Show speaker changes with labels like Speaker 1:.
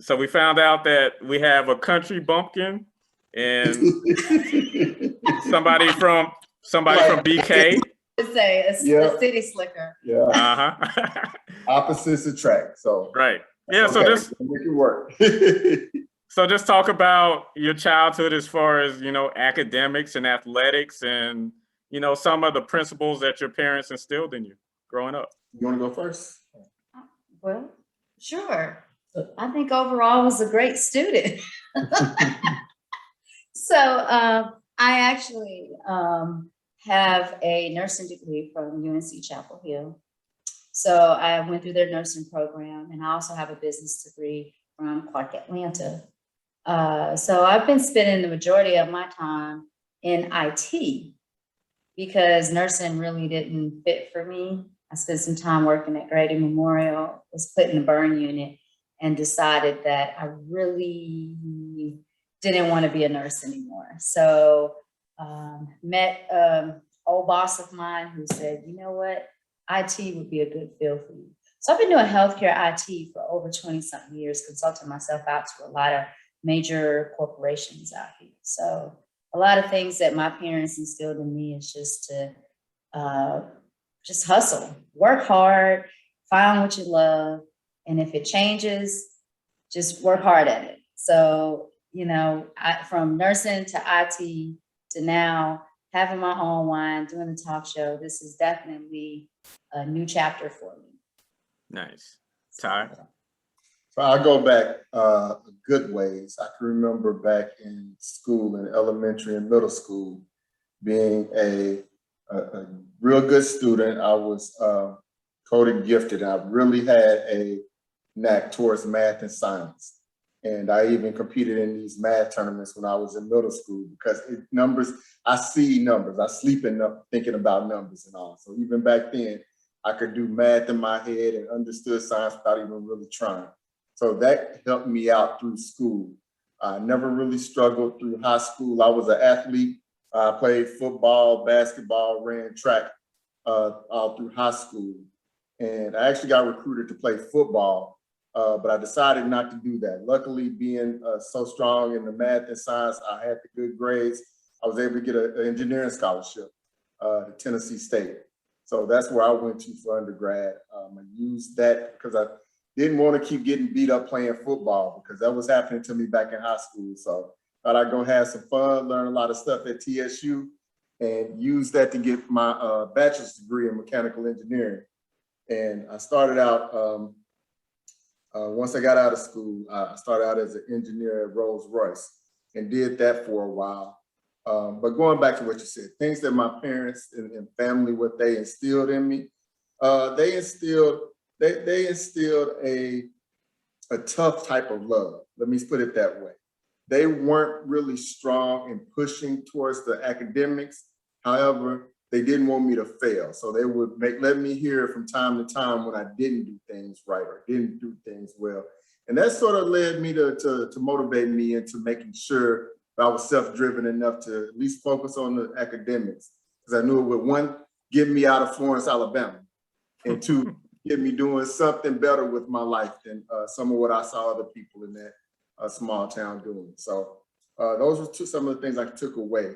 Speaker 1: So we found out that we have a country bumpkin and somebody from BK.
Speaker 2: Say a city slicker.
Speaker 3: Yeah.
Speaker 1: Uh-huh.
Speaker 3: Opposites attract. So
Speaker 1: right. Yeah.
Speaker 3: okay.
Speaker 1: So just
Speaker 3: make it work.
Speaker 1: So just talk about your childhood as far as, academics and athletics and, some of the principles that your parents instilled in you growing up.
Speaker 3: You want to go first?
Speaker 2: Well, sure. I think overall I was a great student. So I actually have a nursing degree from UNC Chapel Hill. So I went through their nursing program, and I also have a business degree from Clark Atlanta. So I've been spending the majority of my time in IT because nursing really didn't fit for me. I spent some time working at Grady Memorial, was put in the burn unit, and decided that I really didn't want to be a nurse anymore. So met old boss of mine who said, you know what, IT would be a good field for you. So I've been doing healthcare IT for over 20-something years, consulting myself out to a lot of major corporations out here. So a lot of things that my parents instilled in me is just to just hustle, work hard, find what you love. And if it changes, just work hard at it. So, from nursing to IT to now having my own Whine, doing the talk show, this is definitely a new chapter for me.
Speaker 1: Nice. Ty?
Speaker 3: So I go back a good ways. I can remember back in school, in elementary and middle school, being a real good student. I was coded gifted. I really had a knack towards math and science. And I even competed in these math tournaments when I was in middle school because I see numbers. I sleep enough thinking about numbers and all. So even back then, I could do math in my head and understood science without even really trying. So that helped me out through school. I never really struggled through high school. I was an athlete. I played football, basketball, ran track all through high school. And I actually got recruited to play football, but I decided not to do that. Luckily, being so strong in the math and science, I had the good grades. I was able to get an engineering scholarship to Tennessee State. So that's where I went to for undergrad. I used that because I didn't want to keep getting beat up playing football because that was happening to me back in high school. So thought I'd go have some fun, learn a lot of stuff at TSU, and use that to get my bachelor's degree in mechanical engineering. And I started out, once I got out of school, I started out as an engineer at Rolls-Royce and did that for a while. But going back to what you said, things that my parents and family, what they instilled in me, they instilled a tough type of love. Let me put it that way. They weren't really strong in pushing towards the academics. However, they didn't want me to fail. So they would let me hear from time to time when I didn't do things right or didn't do things well. And that sort of led me to motivate me into making sure that I was self-driven enough to at least focus on the academics. Because I knew it would, one, get me out of Florence, Alabama, and two, get me doing something better with my life than some of what I saw other people in that small town doing. So those were some of the things I took away.